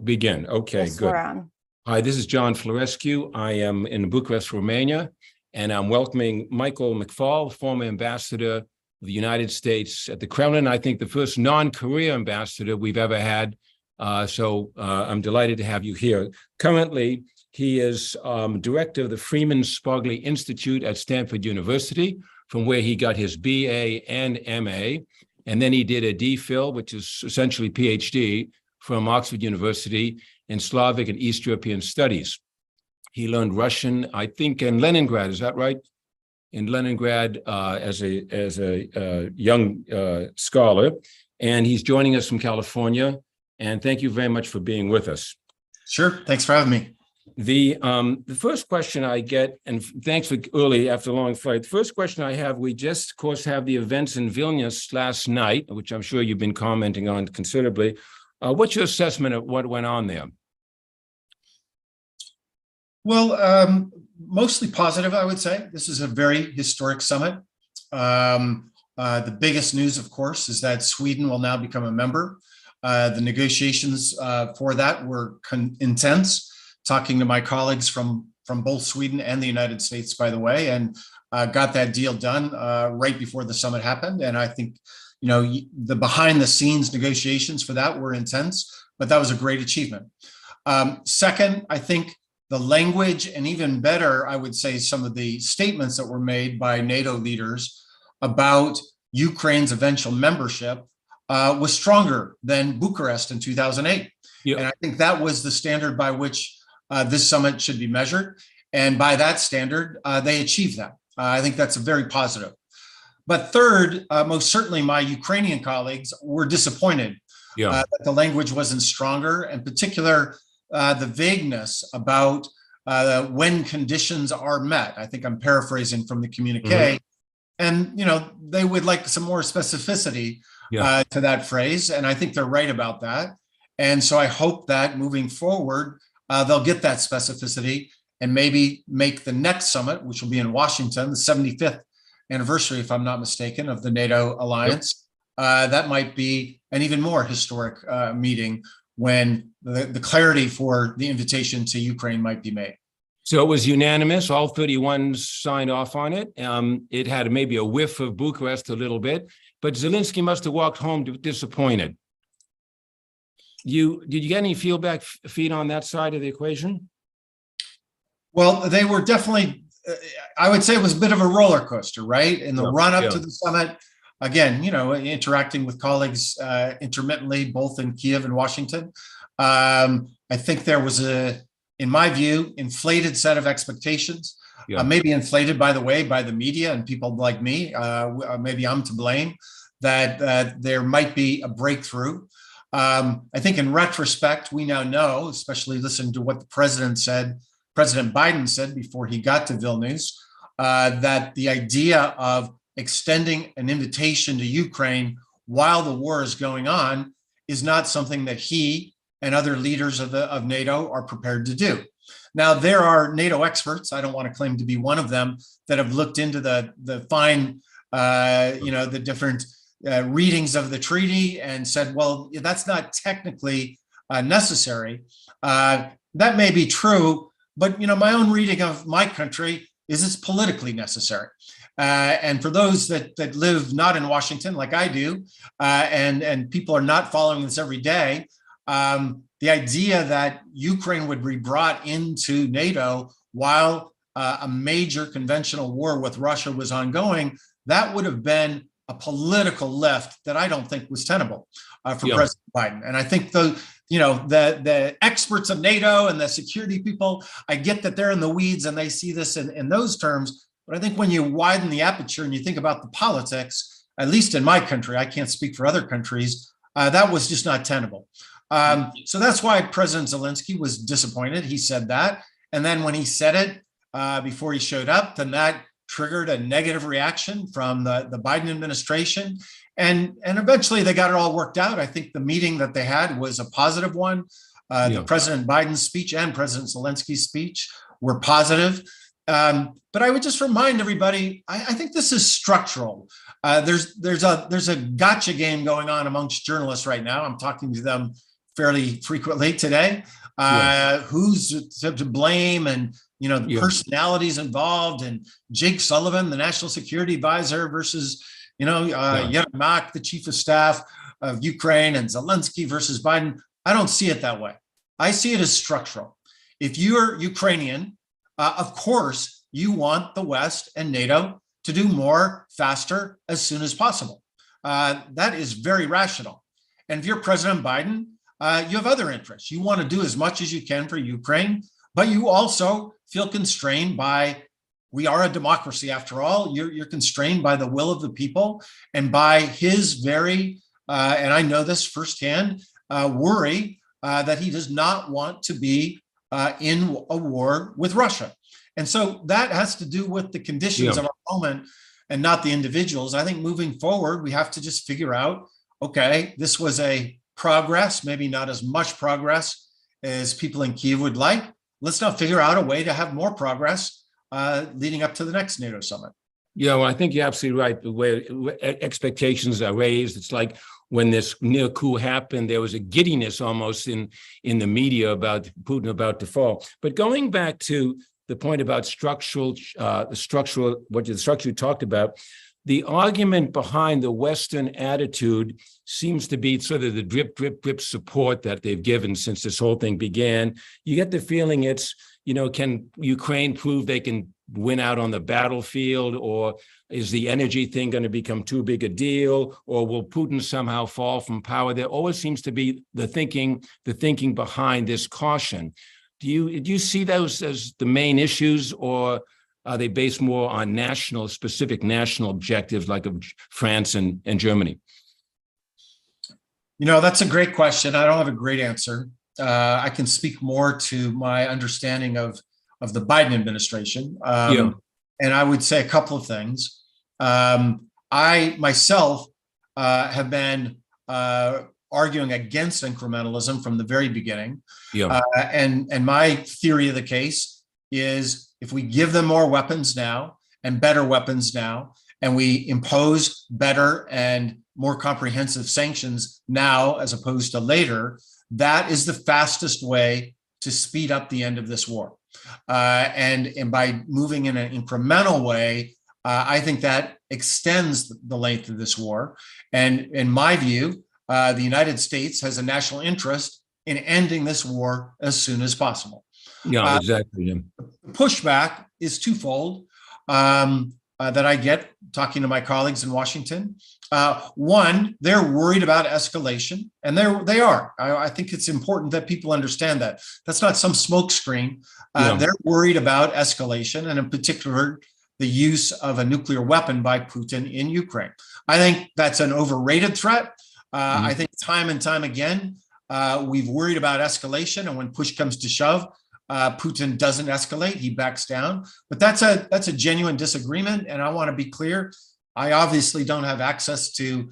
Begin. Okay, Yes, good. we're on. Hi, this is John Florescu. I am in Bucharest, Romania, and I'm welcoming Michael McFaul, former ambassador of the United States at the Kremlin. I think the first non-career ambassador we've ever had. So I'm delighted to have you here. Currently, he is director of the Freeman Spogli Institute at Stanford University, from where he got his BA and MA. And then he did a DPhil, which is essentially PhD, from Oxford University in Slavic and East European studies. He learned Russian, I think, in Leningrad. Is that right? In Leningrad as a young scholar. And he's joining us from California. And thank you very much for being with us. Sure. Thanks for having me. The first question I get, and thanks for early after a long flight. The first question I have, we just, of course, have the events in Vilnius last night, which I'm sure you've been commenting on considerably. What's your assessment of what went on there? Well, mostly positive, I would say. This is a very historic summit. The biggest news, of course, is that Sweden will now become a member. The negotiations for that were intense, talking to my colleagues from both Sweden and the United States, by the way, and got that deal done right before the summit happened. And I think, you know, the behind the scenes negotiations for that were intense, but that was a great achievement. Second, I think the language, and even better, I would say some of the statements that were made by NATO leaders about Ukraine's eventual membership was stronger than Bucharest in 2008. Yep. And I think that was the standard by which this summit should be measured. And by that standard, they achieved that. I think that's a very positive. But third, most certainly my Ukrainian colleagues were disappointed that the language wasn't stronger, in particular, the vagueness about when conditions are met. I think I'm paraphrasing from the communique. And, you know, they would like some more specificity to that phrase. And I think they're right about that. And so I hope that moving forward, they'll get that specificity and maybe make the next summit, which will be in Washington, the 75th anniversary, if I'm not mistaken, of the NATO alliance. That might be an even more historic meeting when the clarity for the invitation to Ukraine might be made. So it was unanimous. All 31 signed off on it. It had maybe a whiff of Bucharest a little bit, but Zelensky must have walked home disappointed. Did you get any feed on that side of the equation? Well, they were definitely, I would say it was a bit of a roller coaster, right? In the run up to the summit, again, you know, interacting with colleagues intermittently, both in Kiev and Washington. I think there was in my view, inflated set of expectations, maybe inflated, by the way, by the media and people like me. Maybe I'm to blame that there might be a breakthrough. I think in retrospect, we now know, especially listening to what the president said, President Biden said before he got to Vilnius, that the idea of extending an invitation to Ukraine while the war is going on is not something that he and other leaders of NATO are prepared to do. Now, there are NATO experts, I don't want to claim to be one of them, that have looked into the fine, the different readings of the treaty and said, well, that's not technically necessary. That may be true, but, you know, my own reading of my country is it's politically necessary. And for those that live not in Washington, like I do, and people are not following this every day, the idea that Ukraine would be brought into NATO while a major conventional war with Russia was ongoing, that would have been a political lift that I don't think was tenable for President Biden. And I think the experts of NATO and the security people, I get that they're in the weeds and they see this in those terms. But I think when you widen the aperture and you think about the politics, at least in my country, I can't speak for other countries, that was just not tenable. So that's why President Zelensky was disappointed. He said that. And then when he said it before he showed up, then that triggered a negative reaction from the Biden administration. And eventually they got it all worked out. I think the meeting that they had was a positive one. The President Biden's speech and President Zelensky's speech were positive. But I would just remind everybody, I think this is structural. There's a gotcha game going on amongst journalists right now. I'm talking to them fairly frequently today. Who's to blame, and the personalities involved, and Jake Sullivan, the national security advisor, versus Yermak, the chief of staff of Ukraine, and Zelensky versus Biden. I don't see it that way. I see it as structural. If you're Ukrainian, of course you want the West and NATO to do more faster as soon as possible. That is very rational. And if you're President Biden, you have other interests. You want to do as much as you can for Ukraine, but you also feel constrained by, we are a democracy after all. You're constrained by the will of the people and by his very, and I know this firsthand, worry that he does not want to be in a war with Russia. And so that has to do with the conditions of our moment and not the individuals. I think moving forward, we have to just figure out, okay, this was a progress, maybe not as much progress as people in Kyiv would like. Let's now figure out a way to have more progress leading up to the next NATO summit. Yeah, well, I think you're absolutely right. The way expectations are raised, it's like when this near coup happened, there was a giddiness almost in the media about Putin about to fall. But going back to the point about the structure you talked about, the argument behind the Western attitude seems to be sort of the drip, drip, drip support that they've given since this whole thing began. You get the feeling it's, can Ukraine prove they can win out on the battlefield, or is the energy thing going to become too big a deal, or will Putin somehow fall from power? There always seems to be the thinking behind this caution. Do you see those as the main issues, or are they based more on specific national objectives like of France and Germany? That's a great question. I don't have a great answer. I can speak more to my understanding of the Biden administration. And I would say a couple of things. I myself have been arguing against incrementalism from the very beginning. And my theory of the case is, if we give them more weapons now and better weapons now, and we impose better and more comprehensive sanctions now as opposed to later, that is the fastest way to speed up the end of this war. And by moving in an incremental way, I think that extends the length of this war. And in my view, the United States has a national interest in ending this war as soon as possible. Yeah, exactly. The pushback is twofold that I get talking to my colleagues in Washington. One, they're worried about escalation, and they are. I think it's important that people understand that. That's not some smokescreen. They're worried about escalation, and in particular, the use of a nuclear weapon by Putin in Ukraine. I think that's an overrated threat. I think time and time again, we've worried about escalation, and when push comes to shove, Putin doesn't escalate, he backs down. But that's a genuine disagreement, and I want to be clear. I obviously don't have access to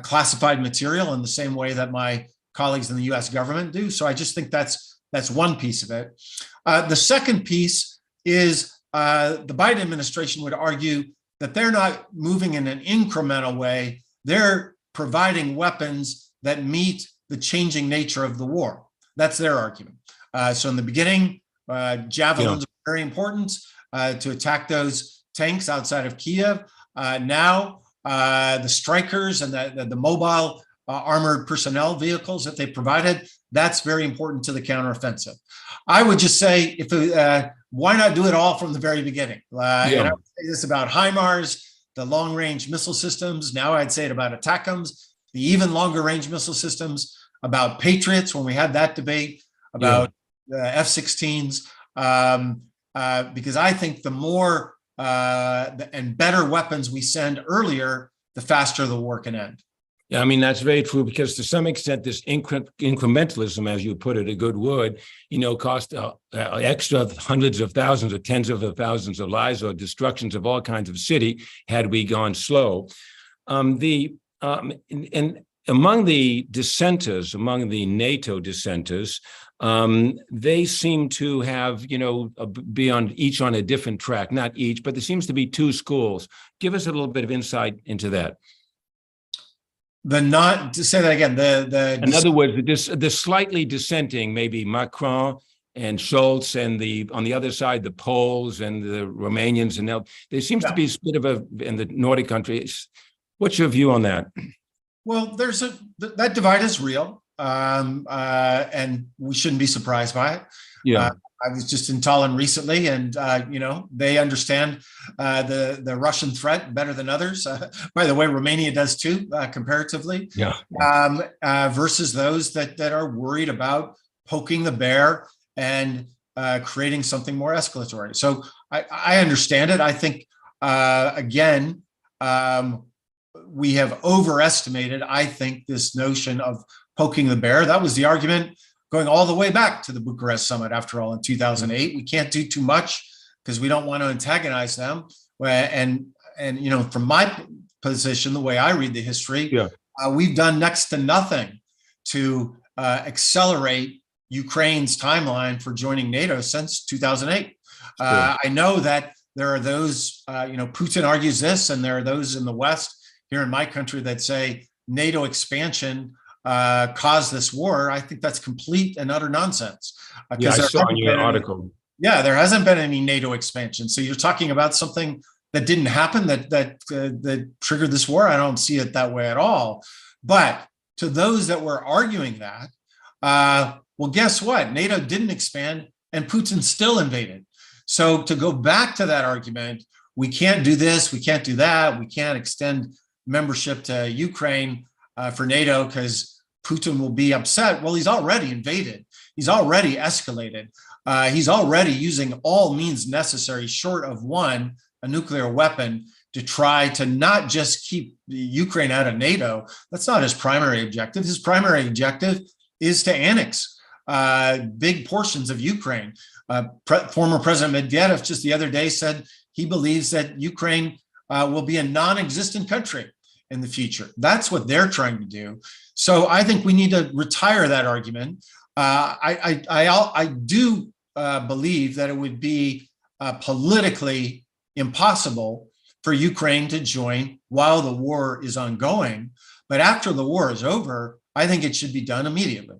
classified material in the same way that my colleagues in the U.S. government do. So I just think that's one piece of it. The second piece is the Biden administration would argue that they're not moving in an incremental way. They're providing weapons that meet the changing nature of the war. That's their argument. So in the beginning, javelins were very important to attack those tanks outside of Kiev. Now, the Strikers and the mobile armored personnel vehicles that they provided, that's very important to the counteroffensive. I would just say, why not do it all from the very beginning? And I would say this about HIMARS, the long-range missile systems. Now I'd say it about ATACMS, the even longer-range missile systems, about Patriots when we had that debate, about F-16s, because I think the more and better weapons we send earlier, the faster the war can end. Yeah, I mean, that's very true, because to some extent, this incrementalism, as you put it, a good word, cost extra hundreds of thousands or tens of thousands of lives, or destructions of all kinds of city had we gone slow. And among the dissenters, among the NATO dissenters, they seem to have, be on each on a different track, not each, but there seems to be two schools. Give us a little bit of insight into that. To say that again, in other words, the slightly dissenting, maybe Macron and Scholz, and on the other side, the Poles and the Romanians, and there seems to be a bit of in the Nordic countries. What's your view on that? Well, that divide is real, and we shouldn't be surprised by it. Yeah. I was just in Tallinn recently, and they understand the Russian threat better than others. By the way, Romania does too, comparatively. Yeah. Versus those that are worried about poking the bear and creating something more escalatory. So I understand it. I think again, we have overestimated, I think, this notion of poking the bear. That was the argument going all the way back to the Bucharest summit, after all, in 2008. We can't do too much because we don't want to antagonize them. And from my position, the way I read the history, we've done next to nothing to accelerate Ukraine's timeline for joining NATO since 2008. I know that there are those, Putin argues this, and there are those in the West here in my country that say NATO expansion caused this war. I think that's complete and utter nonsense. I saw in your article. There hasn't been any NATO expansion. So you're talking about something that didn't happen that triggered this war. I don't see it that way at all. But to those that were arguing that, well, guess what? NATO didn't expand and Putin still invaded. So to go back to that argument, we can't do this, we can't do that, we can't extend membership to Ukraine for NATO because Putin will be upset. Well, he's already invaded. He's already escalated. He's already using all means necessary, short of a nuclear weapon, to try to not just keep Ukraine out of NATO. That's not his primary objective. His primary objective is to annex big portions of Ukraine. Former President Medvedev just the other day said he believes that Ukraine will be a non-existent country in the future. That's what they're trying to do. So I think we need to retire that argument. I do believe that it would be politically impossible for Ukraine to join while the war is ongoing. But after the war is over, I think it should be done immediately.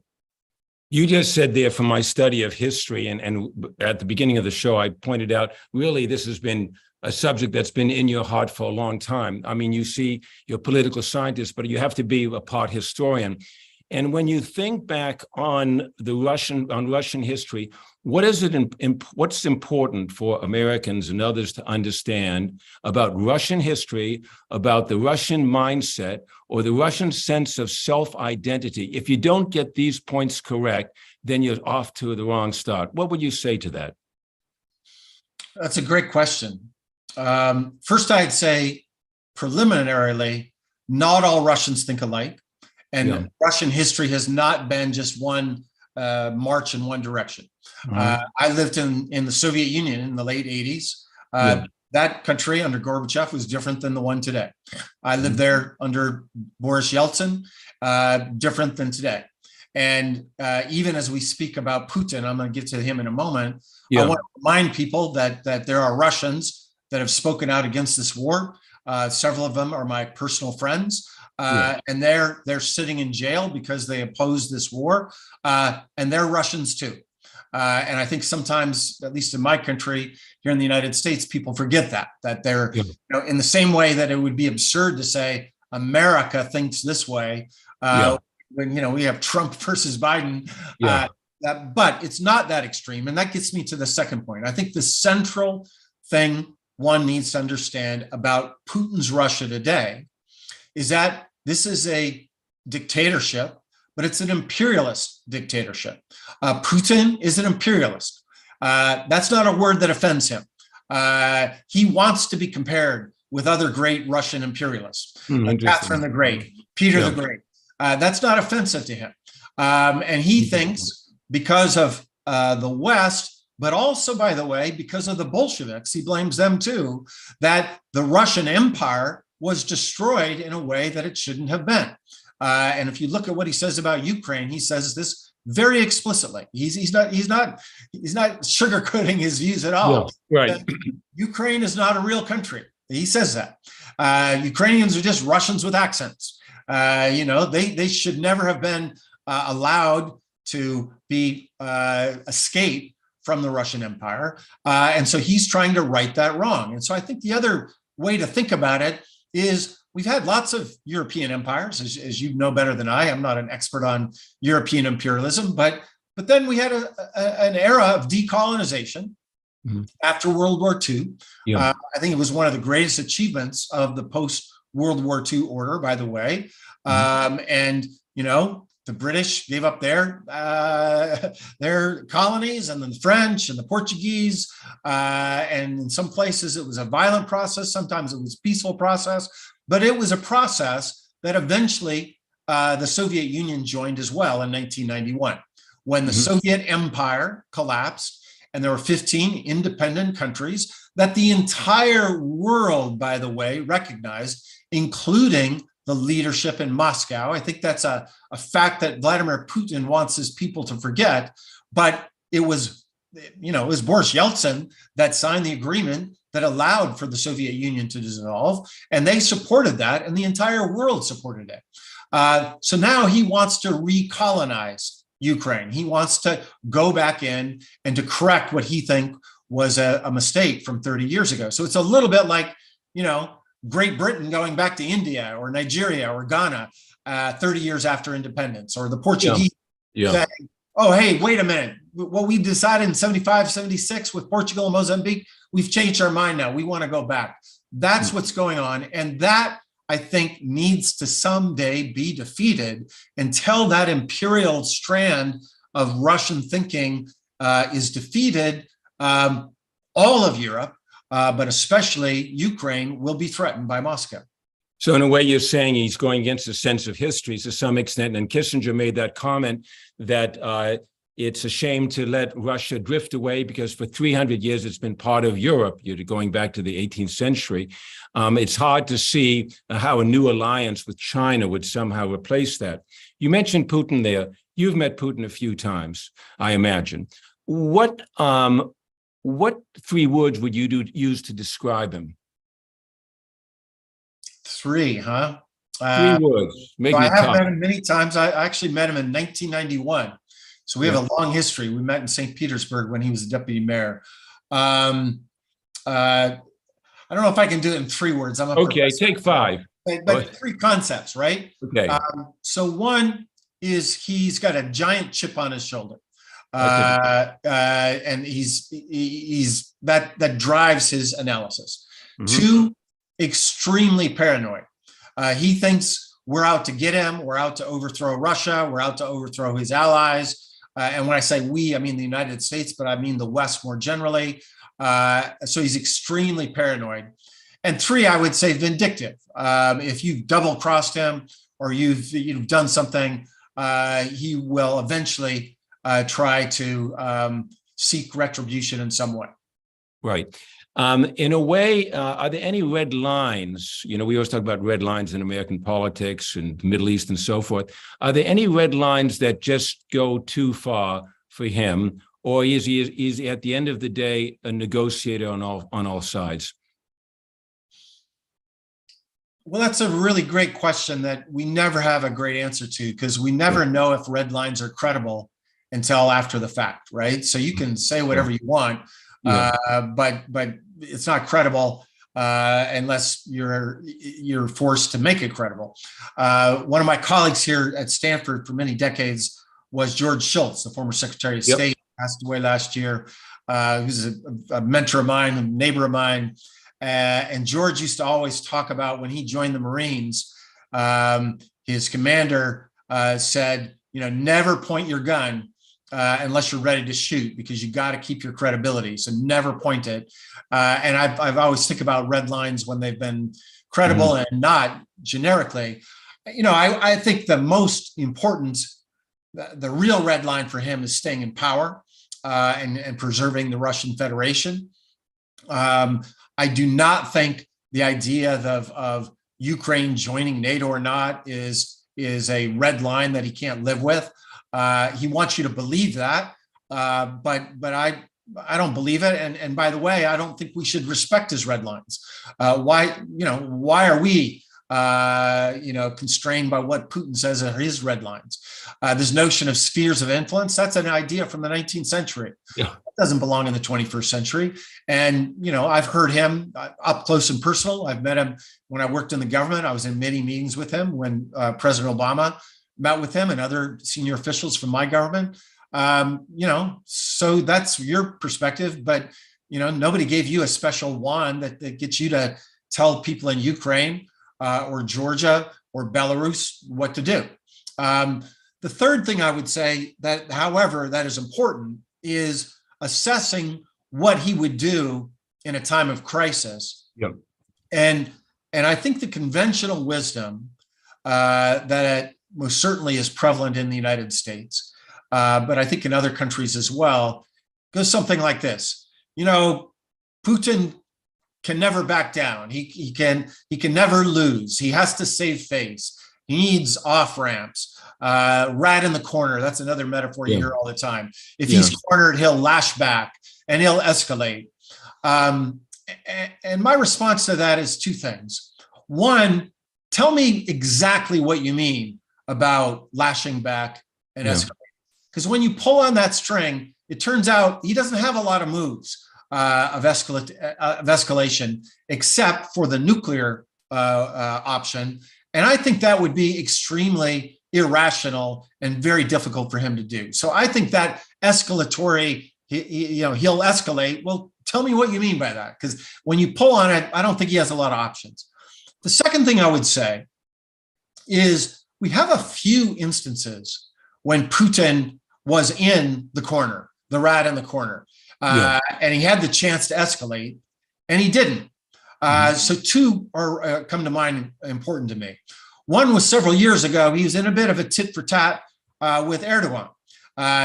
You just said there, from my study of history, and at the beginning of the show, I pointed out, really, this has been a subject that's been in your heart for a long time. I mean, you see, you're a political scientist, but you have to be a part historian. And when you think back on Russian history, what's important for Americans and others to understand about Russian history, about the Russian mindset, or the Russian sense of self-identity? If you don't get these points correct, then you're off to the wrong start. What would you say to that? That's a great question. First, I'd say preliminarily, not all Russians think alike. And Russian history has not been just one march in one direction. I lived in the Soviet Union in the late 80s. That country under Gorbachev was different than the one today. I lived there under Boris Yeltsin, different than today. And even as we speak about Putin, I'm going to get to him in a moment, I want to remind people that there are Russians that have spoken out against this war. Several of them are my personal friends. And they're sitting in jail because they oppose this war, and they're Russians too. And I think sometimes, at least in my country, here in the United States, people forget that they're, in the same way that it would be absurd to say America thinks this way when we have Trump versus Biden. But it's not that extreme, and that gets me to the second point. I think the central thing one needs to understand about Putin's Russia today is that this is a dictatorship, but it's an imperialist dictatorship. Putin is an imperialist. That's not a word that offends him. He wants to be compared with other great Russian imperialists, Catherine the Great, Peter the Great. That's not offensive to him. And he thinks because of the West, but also, by the way, because of the Bolsheviks, he blames them too, that the Russian Empire was destroyed in a way that it shouldn't have been. And if you look at what he says about Ukraine, he says this very explicitly. He's not sugarcoating his views at all. Ukraine is not a real country. He says that. Ukrainians are just Russians with accents. They should never have been allowed to be escape from the Russian Empire. And so he's trying to right that wrong. And so I think the other way to think about it is we've had lots of European empires, as you know better than I'm not an expert on European imperialism, but then we had an era of decolonization after World War II. Yeah. I think it was one of the greatest achievements of the post-World War II order, by the way. And, the British gave up their colonies, and then the French and the Portuguese. And in some places it was a violent process. Sometimes it was a peaceful process, but it was a process that eventually the Soviet Union joined as well in 1991. When the Soviet Empire collapsed, and there were 15 independent countries that the entire world, by the way, recognized, including the leadership in Moscow. I think that's a fact that Vladimir Putin wants his people to forget, but it was Boris Yeltsin that signed the agreement that allowed for the Soviet Union to dissolve, and they supported that, and the entire world supported it. So now he wants to recolonize Ukraine. He wants to go back in and to correct what he thinks was a mistake from 30 years ago. So it's a little bit like, Great Britain going back to India or Nigeria or Ghana 30 years after independence, or the Portuguese saying, oh, hey, wait a minute. What we decided in 75, 76 with Portugal and Mozambique, we've changed our mind now. We want to go back. That's what's going on. And that, I think, needs to someday be defeated until that imperial strand of Russian thinking is defeated. All of Europe, but especially Ukraine, will be threatened by Moscow. So in a way, you're saying he's going against a sense of history to some extent. And Kissinger made that comment that it's a shame to let Russia drift away because for 300 years, it's been part of Europe, going back to the 18th century. It's hard to see how a new alliance with China would somehow replace that. You mentioned Putin there. You've met Putin a few times, I imagine. What three words would you use to describe him? Three, huh? 3 words. So I have met him many times. I actually met him in 1991. So we have a long history. We met in St. Petersburg when he was a deputy mayor. I don't know if I can do it in 3 words. I'm okay. Take 5. But 3 concepts, right? Okay. So one is he's got a giant chip on his shoulder. And he's that drives his analysis. 2, extremely paranoid. He thinks we're out to get him. We're out to overthrow Russia. We're out to overthrow his allies. And when I say we, I mean the United States, but I mean the West more generally. So he's extremely paranoid. And 3, I would say vindictive. If you've double-crossed him or you've done something, he will eventually try to seek retribution in some way. Right. In a way, are there any red lines? We always talk about red lines in American politics and the Middle East and so forth. Are there any red lines that just go too far for him? Or is he at the end of the day a negotiator on all sides? Well, that's a really great question that we never have a great answer to, because we never know if red lines are credible until after the fact, right? So you can say whatever you want, but it's not credible unless you're forced to make it credible. One of my colleagues here at Stanford for many decades was George Shultz, the former Secretary of State, passed away last year. He was a mentor of mine, a neighbor of mine. And George used to always talk about when he joined the Marines, his commander said, never point your gun unless you're ready to shoot, because you got to keep your credibility. So never point it. And I've always think about red lines when they've been credible and not generically. I think the most important, the real red line for him is staying in power and preserving the Russian Federation. I do not think the idea of Ukraine joining NATO or not is a red line that he can't live with. He wants you to believe that, but I don't believe it. And by the way, I don't think we should respect his red lines. Why are we constrained by what Putin says are his red lines. This notion of spheres of influence, that's an idea from the 19th century. Yeah. It doesn't belong in the 21st century. And, I've heard him up close and personal. I've met him when I worked in the government. I was in many meetings with him when President Obama met with him and other senior officials from my government. So that's your perspective, but, nobody gave you a special wand that gets you to tell people in Ukraine or Georgia or Belarus what to do. The third thing I would say that, however, that is important is assessing what he would do in a time of crisis. Yep. And I think the conventional wisdom that most certainly is prevalent in the United States, but I think in other countries as well, goes something like this. Putin can never back down. He can never lose. He has to save face. He needs off ramps. Rat in the corner. That's another metaphor you hear all the time. If he's cornered, he'll lash back and he'll escalate. And my response to that is two things. One, tell me exactly what you mean about lashing back and escalating. Because when you pull on that string, it turns out he doesn't have a lot of moves of escalation, except for the nuclear option. And I think that would be extremely irrational and very difficult for him to do. So I think that escalatory, he'll escalate. Well, tell me what you mean by that, because when you pull on it, I don't think he has a lot of options. The second thing I would say is we have a few instances when Putin was in the corner, the rat in the corner, and he had the chance to escalate, and he didn't. So two are come to mind important to me. One was several years ago. He was in a bit of a tit for tat with Erdogan.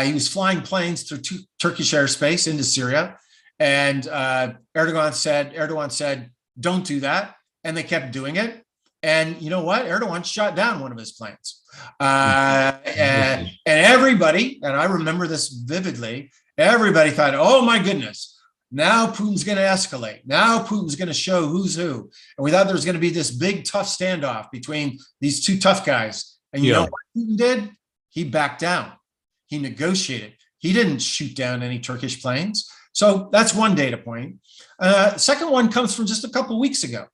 He was flying planes through Turkish airspace into Syria, and Erdogan said, "Don't do that," and they kept doing it. And you know what? Erdogan shot down one of his planes. And everybody, and I remember this vividly, everybody thought, oh my goodness, now Putin's going to escalate. Now Putin's going to show who's who. And we thought there was going to be this big, tough standoff between these two tough guys. And you know what Putin did? He backed down. He negotiated. He didn't shoot down any Turkish planes. So that's one data point. Second one comes from just a couple of weeks ago.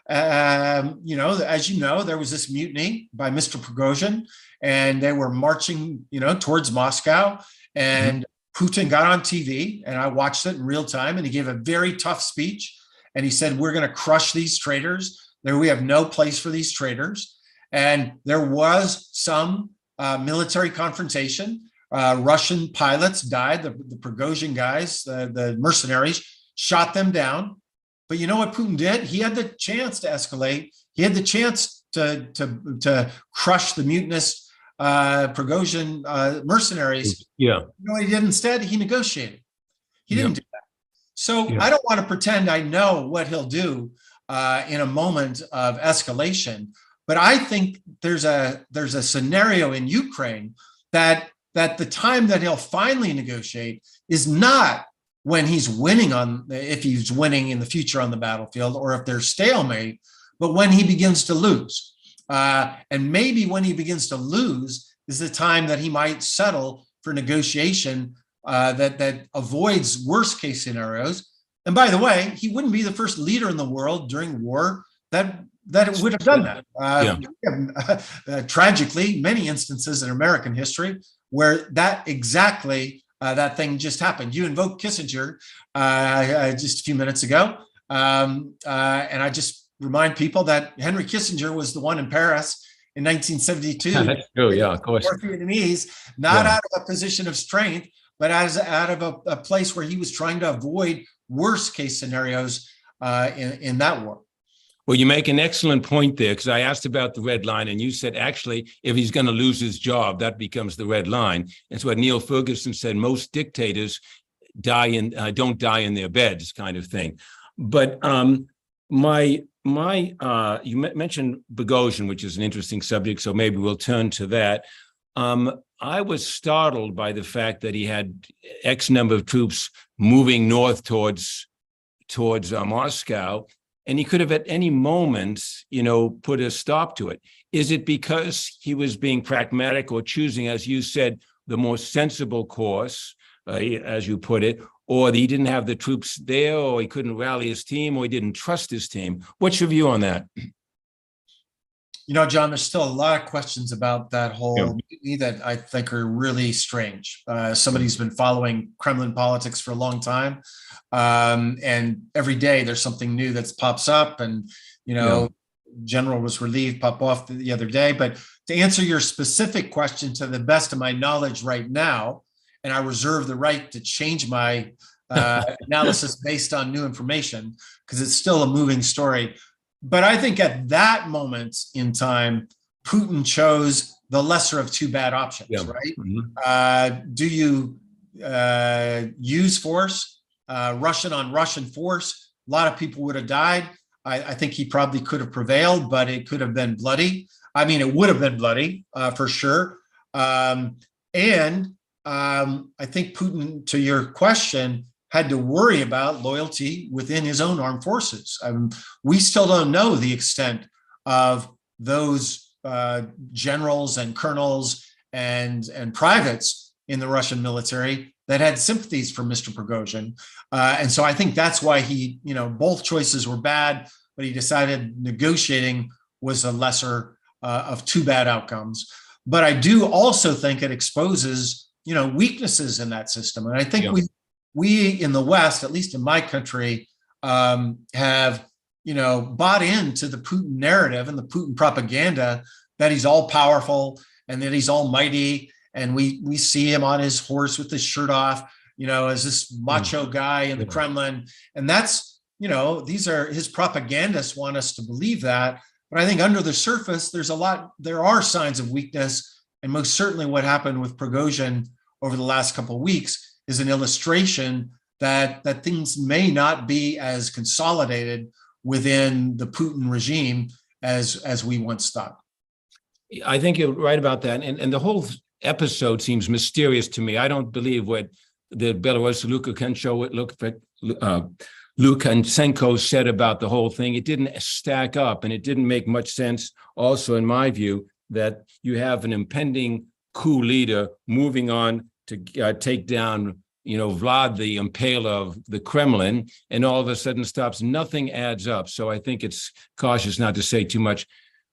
As you know, there was this mutiny by Mr. Prigozhin, and they were marching, towards Moscow. And Putin got on TV, and I watched it in real time, and he gave a very tough speech. And he said, we're going to crush these traitors. We have no place for these traitors. And there was some military confrontation. Russian pilots died. The Prigozhin guys, the mercenaries, shot them down. But you know what Putin did? He had the chance to escalate. He had the chance to crush the mutinous Prigozhin mercenaries. Yeah. You know what he did instead? He negotiated. He didn't do that. So I don't want to pretend I know what he'll do in a moment of escalation. But I think there's a scenario in Ukraine that the time that he'll finally negotiate is not when he's winning if he's winning in the future on the battlefield, or if there's stalemate, but when he begins to lose. And maybe when he begins to lose is the time that he might settle for negotiation that avoids worst case scenarios. And by the way, he wouldn't be the first leader in the world during war that would have done that. Tragically, many instances in American history where that exactly that thing just happened. You invoked Kissinger just a few minutes ago. And I just remind people that Henry Kissinger was the one in Paris in 1972. That's true, yeah, of course. North Vietnamese, not out of a position of strength, but out of a place where he was trying to avoid worst case scenarios in that war. Well, you make an excellent point there, because I asked about the red line, and you said, actually, if he's going to lose his job, that becomes the red line. It's what Neil Ferguson said, most dictators don't die in their beds, kind of thing. But you mentioned Prigozhin, which is an interesting subject, so maybe we'll turn to that. I was startled by the fact that he had X number of troops moving north towards Moscow. and he could have at any moment, put a stop to it. Is it because he was being pragmatic or choosing, as you said, the more sensible course, as you put it, or he didn't have the troops there, or he couldn't rally his team, or he didn't trust his team? What's your view on that? John, there's still a lot of questions about that whole mutiny that I think are really strange. Somebody who's been following Kremlin politics for a long time, and every day there's something new that pops up, and General was relieved, pop off the other day. But to answer your specific question, to the best of my knowledge right now, and I reserve the right to change my analysis based on new information, because it's still a moving story. But I think at that moment in time, Putin chose the lesser of two bad options, right? Mm-hmm. Do you use force, Russian on Russian force? A lot of people would have died. I think he probably could have prevailed, but it could have been bloody. I mean, it would have been bloody for sure. I think Putin, to your question, had to worry about loyalty within his own armed forces. We still don't know the extent of those generals and colonels and privates in the Russian military that had sympathies for Mr. Prigozhin. And so I think that's why he, both choices were bad, but he decided negotiating was a lesser of two bad outcomes. But I do also think it exposes, weaknesses in that system. And I think we in the West, at least in my country, have, bought into the Putin narrative and the Putin propaganda that he's all powerful and that he's almighty. And we see him on his horse with his shirt off, as this macho guy in the Kremlin. And that's, these are his propagandists want us to believe that. But I think under the surface, there are signs of weakness. And most certainly what happened with Prigozhin over the last couple of weeks is an illustration that things may not be as consolidated within the Putin regime as we once thought. I think you're right about that. And the whole episode seems mysterious to me. I don't believe what the Belarus Lukashenko said about the whole thing. It didn't stack up, and it didn't make much sense also, in my view, that you have an impending coup leader moving on to take down, Vlad the Impaler of the Kremlin, and all of a sudden stops. Nothing adds up. So I think it's cautious not to say too much.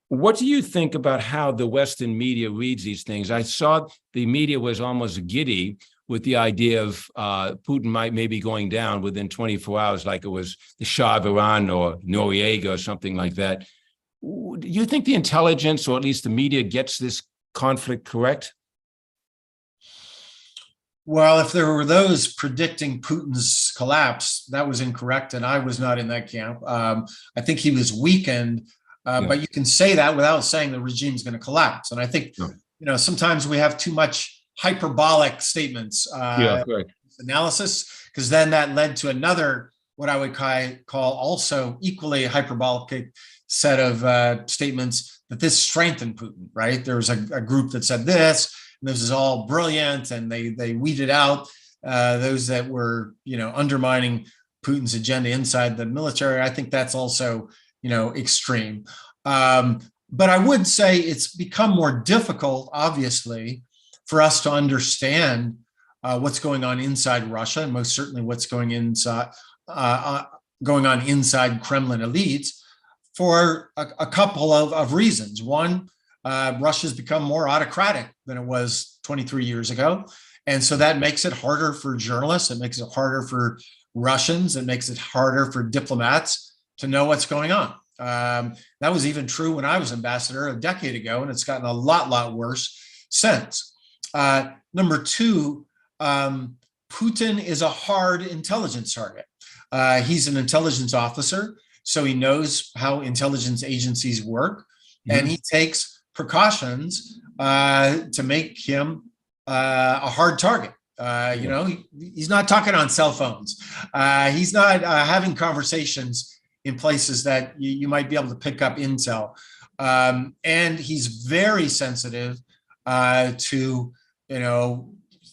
What do you think about how the Western media reads these things? I saw the media was almost giddy with the idea of Putin maybe going down within 24 hours, like it was the Shah of Iran or Noriega or something like that. Do you think the intelligence, or at least the media, gets this conflict correct? Well, if there were those predicting Putin's collapse, that was incorrect, and I was not in that camp. I think he was weakened, but you can say that without saying the regime's going to collapse. And I think, sometimes we have too much hyperbolic statements, analysis, because then that led to another, what I would call also equally hyperbolic set of statements that this strengthened Putin, right? There was a group that said this, and this is all brilliant, and they weeded out those that were, undermining Putin's agenda inside the military. I think that's also, extreme. But I would say it's become more difficult, obviously, for us to understand what's going on inside Russia, and most certainly what's going on inside Kremlin elites, for a couple of reasons. One, Russia's become more autocratic than it was 23 years ago. And so that makes it harder for journalists. It makes it harder for Russians. It makes it harder for diplomats to know what's going on. That was even true when I was ambassador a decade ago, and it's gotten a lot worse since. Number two, Putin is a hard intelligence target. He's an intelligence officer, so he knows how intelligence agencies work, and he takes precautions to make him a hard target. He's not talking on cell phones. He's not having conversations in places that you might be able to pick up intel. And he's very sensitive to,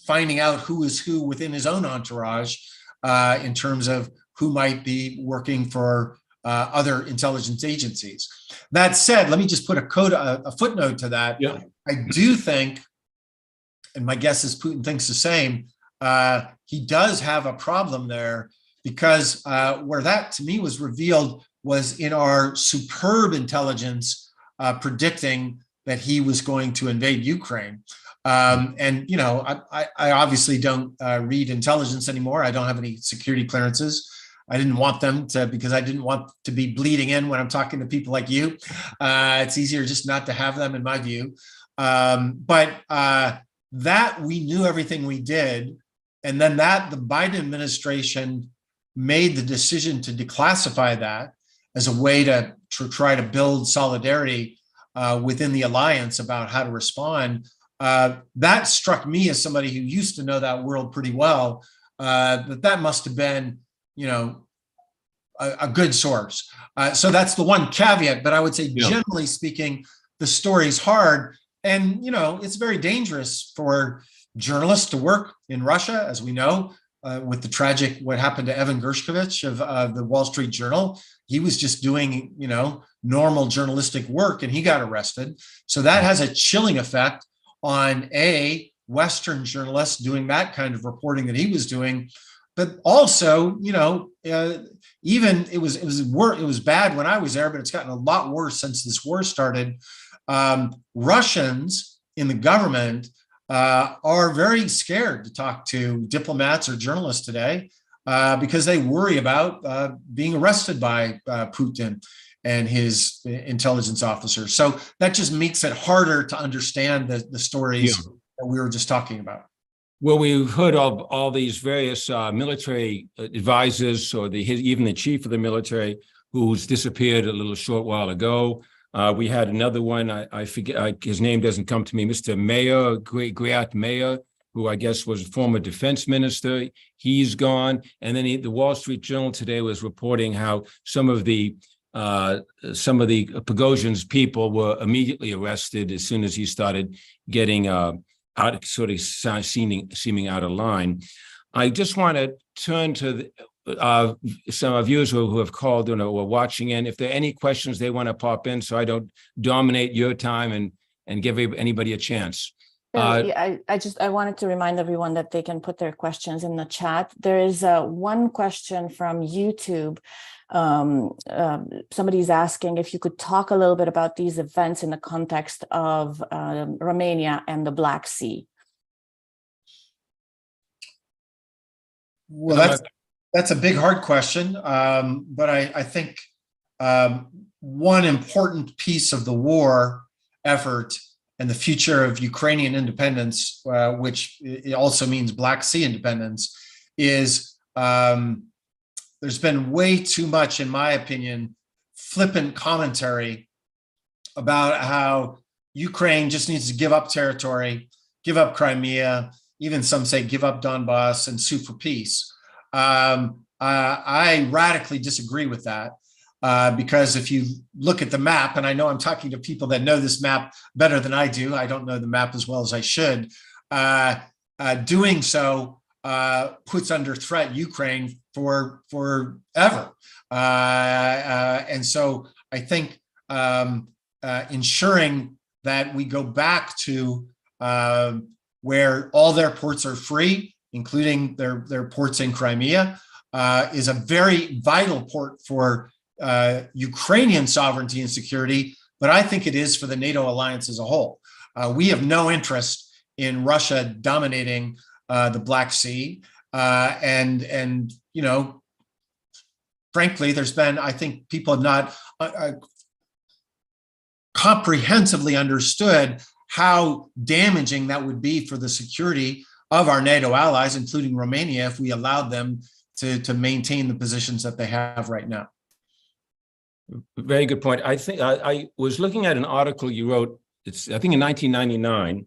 finding out who is who within his own entourage in terms of who might be working for other intelligence agencies. That said, let me just put a footnote to that. Yeah. I do think, and my guess is Putin thinks the same, he does have a problem there, because where that to me was revealed was in our superb intelligence predicting that he was going to invade Ukraine. And, you know, I obviously don't read intelligence anymore. I don't have any security clearances. I didn't want them to, because I didn't want to be bleeding in when I'm talking to people like you. It's easier just not to have them, in my view. But that we knew everything we did. And then that the Biden administration made the decision to declassify that as a way to try to build solidarity within the alliance about how to respond. That struck me as somebody who used to know that world pretty well, that must have been, you know, a good source. So that's the one caveat, but I would say generally speaking, the story's hard. And, you know, it's very dangerous for journalists to work in Russia, as we know, with the tragic, what happened to Evan Gershkovich of the Wall Street Journal. He was just doing, you know, normal journalistic work and he got arrested. So that has a chilling effect on Western journalists doing that kind of reporting that he was doing. But also, you know, even it was bad when I was there, but it's gotten a lot worse since this war started. Russians in the government are very scared to talk to diplomats or journalists today because they worry about being arrested by Putin and his intelligence officers. So that just makes it harder to understand the stories that we were just talking about. Well, we've heard of all these various military advisors, or even the chief of the military, who's disappeared a little short while ago. We had another one, I forget, his name doesn't come to me, Mr. Mayer, Griat Mayer, who I guess was a former defense minister. He's gone. And then the Wall Street Journal today was reporting how some of the Prigozhin's people were immediately arrested as soon as he started getting out, sort of seeming out of line. I just want to turn to some of viewers who have called in or watching in, if there are any questions they want to pop in, so I don't dominate your time and give anybody a chance. I wanted to remind everyone that they can put their questions in the chat. There is one question from YouTube. Somebody's asking if you could talk a little bit about these events in the context of Romania and the Black Sea. Well, that's a big, hard question. But I think one important piece of the war effort and the future of Ukrainian independence, which it also means Black Sea independence, is there's been way too much, in my opinion, flippant commentary about how Ukraine just needs to give up territory, give up Crimea, even some say give up Donbass and sue for peace. I radically disagree with that because if you look at the map, and I know I'm talking to people that know this map better than I do, I don't know the map as well as I should, doing so puts under threat Ukraine forever. And so I think ensuring that we go back to where all their ports are free, including their ports in Crimea, is a very vital port for Ukrainian sovereignty and security, but I think it is for the NATO alliance as a whole. We have no interest in Russia dominating the Black Sea. And you know, frankly, there's been, I think people have not comprehensively understood how damaging that would be for the security of our NATO allies, including Romania, if we allowed them to maintain the positions that they have right now. Very good point. I think I was looking at an article you wrote, I think in 1999,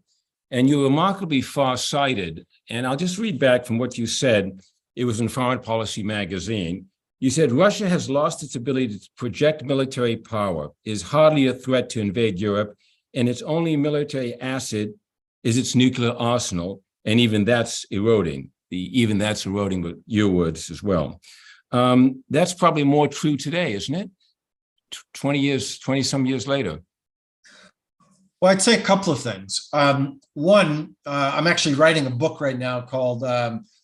and you're remarkably far-sighted. And I'll just read back from what you said. It was in Foreign Policy magazine. You said, Russia has lost its ability to project military power, is hardly a threat to invade Europe, and its only military asset is its nuclear arsenal, and even that's eroding. Even that's eroding with your words as well. That's probably more true today, isn't it? 20 some years later. Well, I'd say a couple of things. One, I'm actually writing a book right now called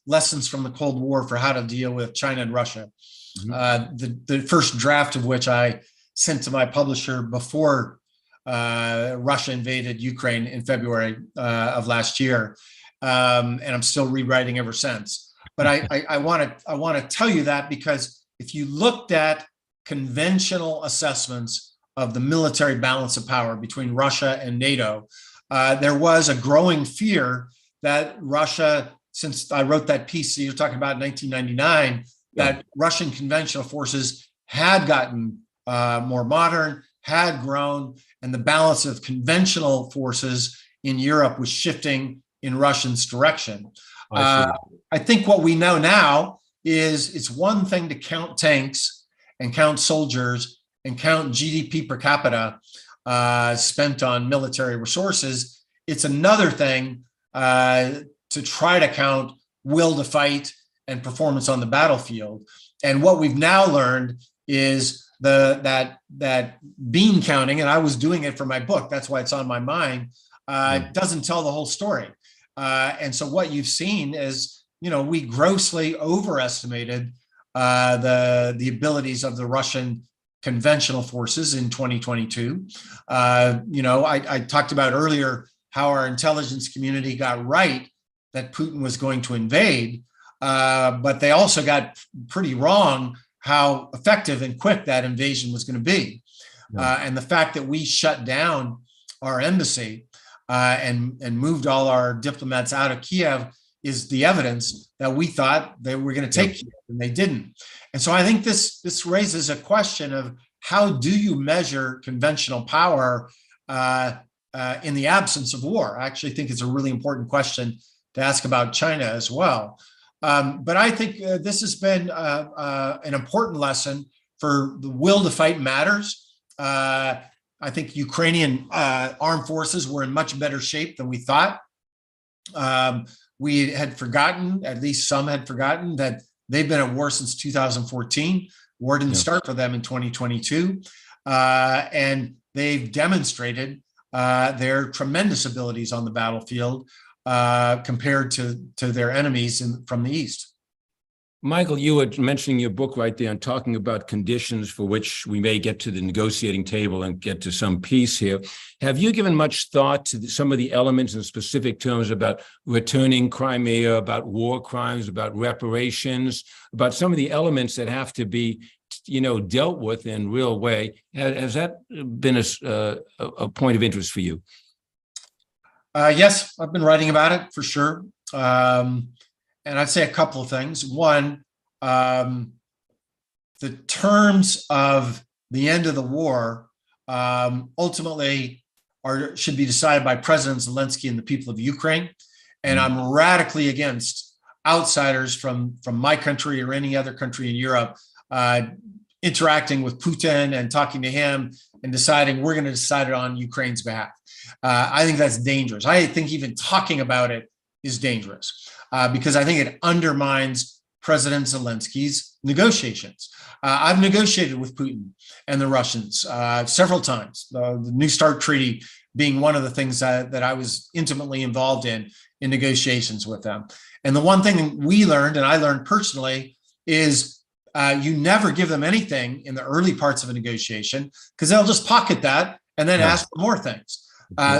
Lessons from the Cold War for How to Deal with China and Russia. The first draft of which I sent to my publisher before Russia invaded Ukraine in February of last year, and I'm still rewriting ever since. But I want to tell you that because if you looked at conventional assessments of the military balance of power between Russia and NATO, there was a growing fear that Russia, since I wrote that piece you're talking about in 1999, that Russian conventional forces had gotten more modern, had grown, and the balance of conventional forces in Europe was shifting in Russia's direction. I think what we know now is it's one thing to count tanks and count soldiers and count GDP per capita spent on military resources. It's another thing to try to count will to fight and performance on the battlefield. And what we've now learned is that bean counting, and I was doing it for my book, that's why it's on my mind, doesn't tell the whole story. And so what you've seen is, we grossly overestimated the abilities of the Russian conventional forces in 2022. I talked about earlier how our intelligence community got right that Putin was going to invade, but they also got pretty wrong how effective and quick that invasion was going to be. And the fact that we shut down our embassy and moved all our diplomats out of Kiev is the evidence that we thought they were going to take Kiev, and they didn't. And so I think this raises a question of how do you measure conventional power in the absence of war? I actually think it's a really important question to ask about China as well. But I think this has been an important lesson for the will to fight matters. I think Ukrainian armed forces were in much better shape than we thought. We had forgotten, at least some had forgotten, that they've been at war since 2014. War didn't start for them in 2022. And they've demonstrated their tremendous abilities on the battlefield compared to their enemies from the East. Michael, you were mentioning your book right there and talking about conditions for which we may get to the negotiating table and get to some peace here. Have you given much thought to some of the elements in specific terms about returning Crimea, about war crimes, about reparations, about some of the elements that have to be, dealt with in real way? Has that been a point of interest for you? Yes, I've been writing about it for sure. And I'd say a couple of things. One, the terms of the end of the war ultimately should be decided by President Zelensky and the people of Ukraine. And I'm radically against outsiders from my country or any other country in Europe interacting with Putin and talking to him and deciding we're going to decide it on Ukraine's behalf. I think that's dangerous. I think even talking about it is dangerous. Because I think it undermines President Zelensky's negotiations. I've negotiated with Putin and the Russians several times, the New START Treaty being one of the things that I was intimately involved in negotiations with them. And the one thing we learned, and I learned personally, is you never give them anything in the early parts of a negotiation because they'll just pocket that and then ask for more things.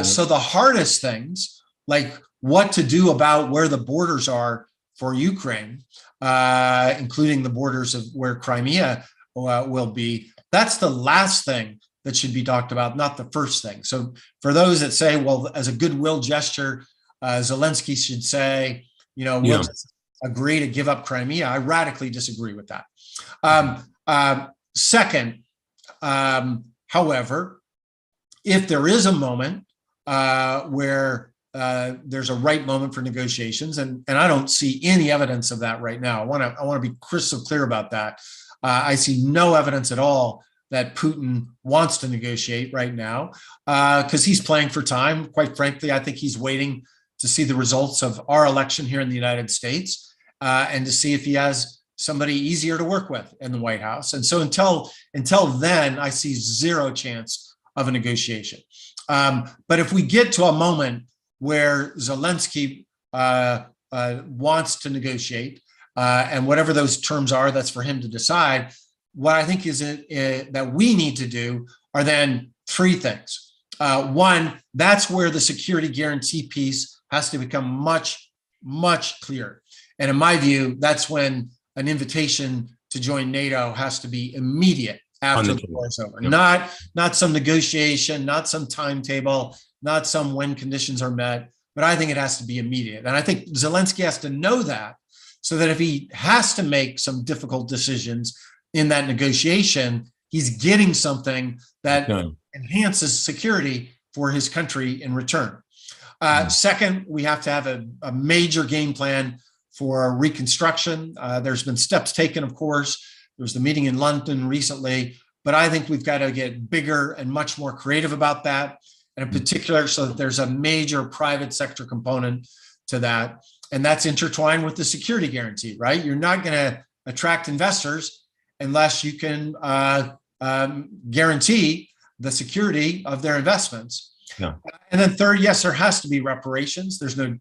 So the hardest things, like what to do about where the borders are for Ukraine, including the borders of where Crimea will be, that's the last thing that should be talked about, not the first thing. So for those that say, well, as a goodwill gesture, Zelensky should say, we'll just agree to give up Crimea, I radically disagree with that. Second, however, if there is a moment where there's a right moment for negotiations, and I don't see any evidence of that right now. I want to be crystal clear about that. I see no evidence at all that Putin wants to negotiate right now because he's playing for time. Quite frankly, I think he's waiting to see the results of our election here in the United States and to see if he has somebody easier to work with in the White House. And so until then, I see zero chance of a negotiation. But if we get to a moment where Zelensky wants to negotiate, and whatever those terms are, that's for him to decide. What I think is that we need to do are then three things. One, that's where the security guarantee piece has to become much, much clearer. And in my view, that's when an invitation to join NATO has to be immediate after the war is over. Yep. Not some negotiation, not some timetable, not some when conditions are met, but I think it has to be immediate. And I think Zelensky has to know that, so that if he has to make some difficult decisions in that negotiation, he's getting something that enhances security for his country in return. Second, we have to have a major game plan for reconstruction. There's been steps taken, of course. There was the meeting in London recently, but I think we've got to get bigger and much more creative about that. And in particular, so that there's a major private sector component to that. And that's intertwined with the security guarantee, right? You're not going to attract investors unless you can guarantee the security of their investments. Yeah. And then third, yes, there has to be reparations. There's no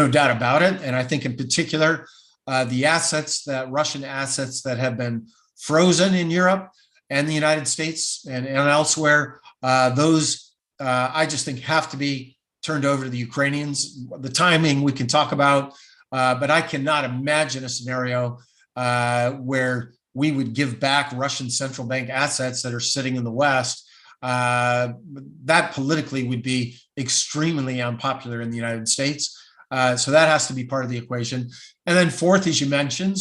doubt about it. And I think in particular, the Russian assets that have been frozen in Europe and the United States and elsewhere, those I just think have to be turned over to the Ukrainians. The timing we can talk about, but I cannot imagine a scenario where we would give back Russian central bank assets that are sitting in the West. That politically would be extremely unpopular in the United States. So that has to be part of the equation. And then fourth, as you mentioned,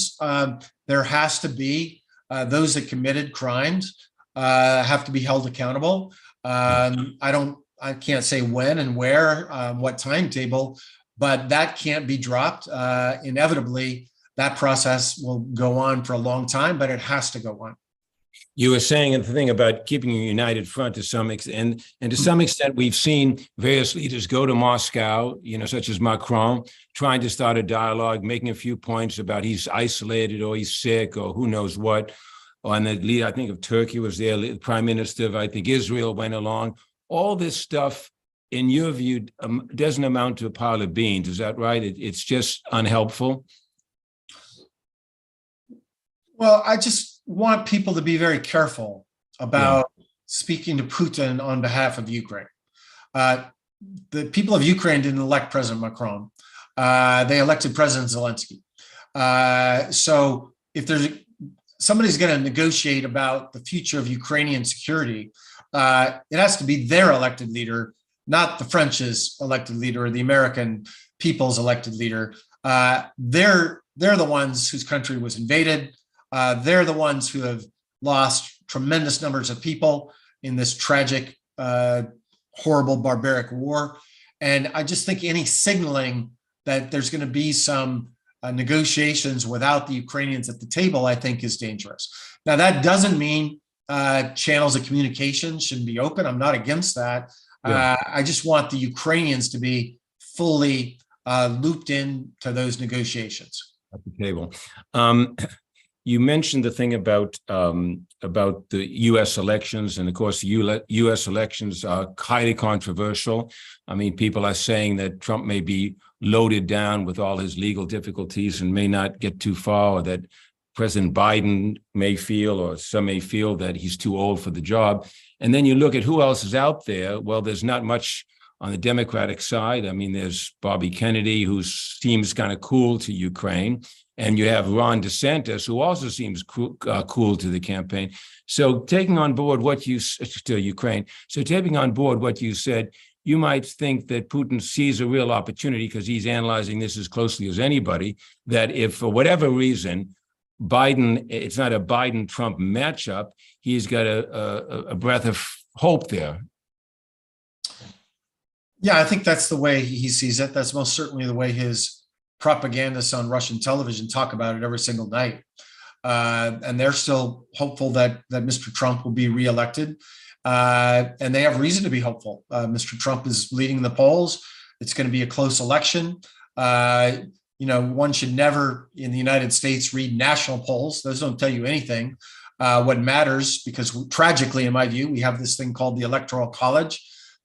there has to be those that committed crimes have to be held accountable. I can't say when and where, what timetable, but that can't be dropped. Inevitably, that process will go on for a long time, but it has to go on. You were saying the thing about keeping a united front to some extent, and to some extent, we've seen various leaders go to Moscow, such as Macron, trying to start a dialogue, making a few points about he's isolated or he's sick or who knows what. And the leader, I think, of Turkey was there, the prime minister of, I think, Israel went along. All this stuff, in your view, doesn't amount to a pile of beans. Is that right? It's just unhelpful? Well, I just want people to be very careful about speaking to Putin on behalf of Ukraine. The people of Ukraine didn't elect President Macron. They elected President Zelensky. So if somebody's going to negotiate about the future of Ukrainian security, it has to be their elected leader, not the French's elected leader or the American people's elected leader. They're the ones whose country was invaded. They're the ones who have lost tremendous numbers of people in this tragic, horrible, barbaric war. And I just think any signaling that there's going to be some negotiations without the Ukrainians at the table, I think is dangerous. Now, that doesn't mean channels of communication shouldn't be open. I'm not against that. Yeah. I just want the Ukrainians to be fully looped into those negotiations. At the table. You mentioned the thing about the U.S. elections, and of course, the U.S. elections are highly controversial. I mean, people are saying that Trump may be loaded down with all his legal difficulties and may not get too far, or that President Biden may feel, or some may feel, that he's too old for the job. And then you look at who else is out there. Well, there's not much on the Democratic side. I mean, there's Bobby Kennedy, who seems kind of cool to Ukraine. And you have Ron DeSantis, who also seems cool to the campaign. So taking on board what you to Ukraine. So taking on board what you said, you might think that Putin sees a real opportunity, because he's analyzing this as closely as anybody, that if for whatever reason it's not a Biden-Trump matchup, he's got a breath of hope there. Yeah, I think that's the way he sees it. That's most certainly the way his propagandists on Russian television talk about it every single night. And they're still hopeful that Mr. Trump will be reelected. And they have reason to be hopeful. Mr. Trump is leading the polls. It's going to be a close election. one should never in the United States read national polls. Those don't tell you anything. What matters, because tragically, in my view, we have this thing called the Electoral College.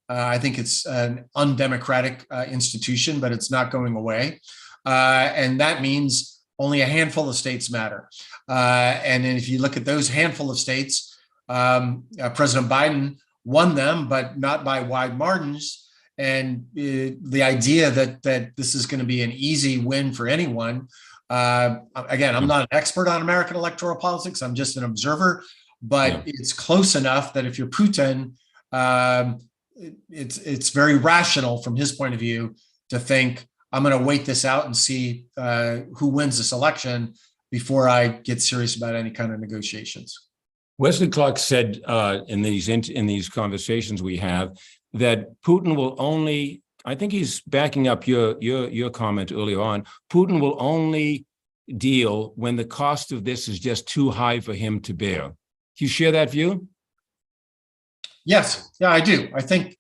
I think it's an undemocratic institution, but it's not going away. And that means only a handful of states matter. And then if you look at those handful of states, President Biden won them, but not by wide margins. And the idea that this is going to be an easy win for anyone. Again, I'm not an expert on American electoral politics. I'm just an observer, but it's close enough that if you're Putin, it's very rational from his point of view to think, I'm going to wait this out and see who wins this election before I get serious about any kind of negotiations. Wesley Clark said in these conversations we have that Putin will only, I think he's backing up your comment earlier on, Putin will only deal when the cost of this is just too high for him to bear. Do you share that view? Yes, yeah, I do. I think,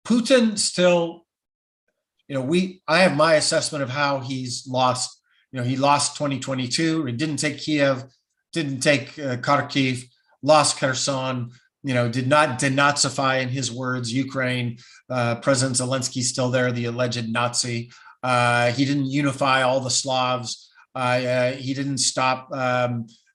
Putin still, I have my assessment of how he's lost. He lost 2022. He didn't take Kiev, didn't take Kharkiv, lost Kherson. Did not denazify, in his words, Ukraine. President Zelensky still there, the alleged Nazi. He didn't unify all the Slavs. He didn't stop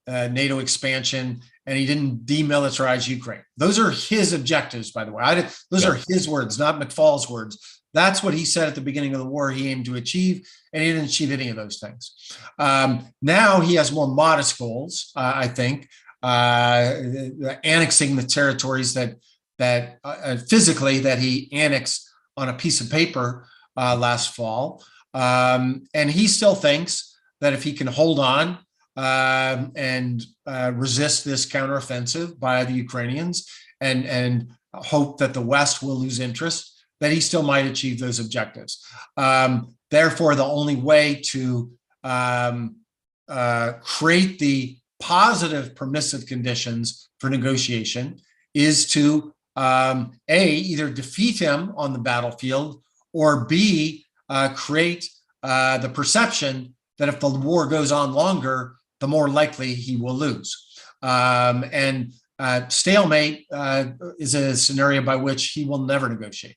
NATO expansion, and he didn't demilitarize Ukraine. Those are his objectives, by the way. Those are his words, not McFaul's words. That's what he said at the beginning of the war he aimed to achieve, and he didn't achieve any of those things. Now he has more modest goals, I think. Annexing the territories that physically that he annexed on a piece of paper last fall, and he still thinks that if he can hold on and resist this counteroffensive by the Ukrainians and hope that the West will lose interest, that he still might achieve those objectives. Therefore, the only way to create the positive permissive conditions for negotiation is to either defeat him on the battlefield, or B, create the perception that if the war goes on longer, the more likely he will lose. And stalemate is a scenario by which he will never negotiate.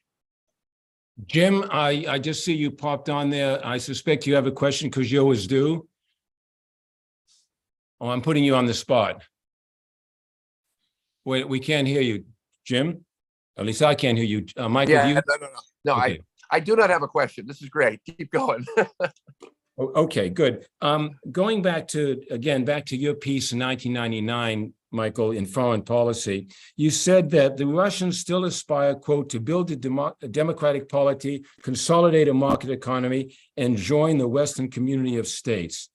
Jim, I just see you popped on there. I suspect you have a question because you always do. Oh, I'm putting you on the spot. Wait, we can't hear you, Jim. At least I can't hear you. Michael, yeah, no. Okay. I do not have a question. This is great. Keep going. Okay, good. Going back to your piece in 1999, Michael, in Foreign Policy, you said that the Russians still aspire, quote, to build a democratic polity, consolidate a market economy, and join the Western community of states.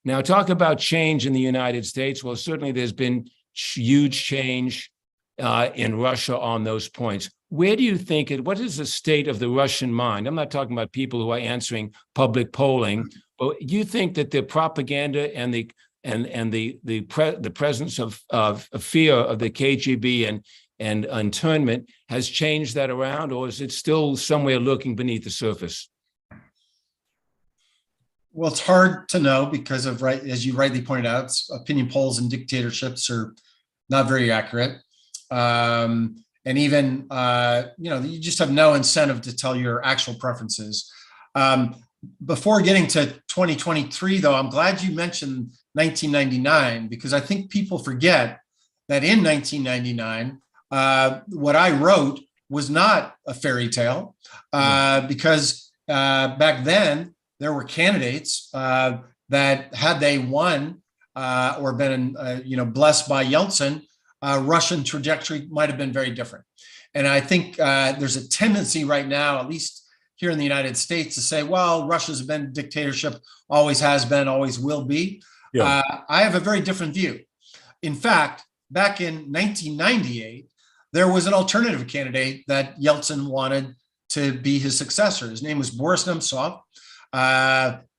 Now, talk about change in the United States. Well, certainly there's been huge change in Russia on those points. Where do you think what is the state of the Russian mind? I'm not talking about people who are answering public polling, but you think that the propaganda and the presence of fear of the KGB and internment has changed that around, or is it still somewhere lurking beneath the surface? Well, it's hard to know because of, as you rightly pointed out, opinion polls and dictatorships are not very accurate. And even, you just have no incentive to tell your actual preferences. Before getting to 2023, though, I'm glad you mentioned 1999, because I think people forget that in 1999, what I wrote was not a fairy tale, because back then, there were candidates that, had they won or been, blessed by Yeltsin, Russian trajectory might have been very different. And I think there's a tendency right now, at least here in the United States, to say, well, Russia's been a dictatorship, always has been, always will be. Yeah. I have a very different view. In fact, back in 1998, there was an alternative candidate that Yeltsin wanted to be his successor. His name was Boris Nemtsov.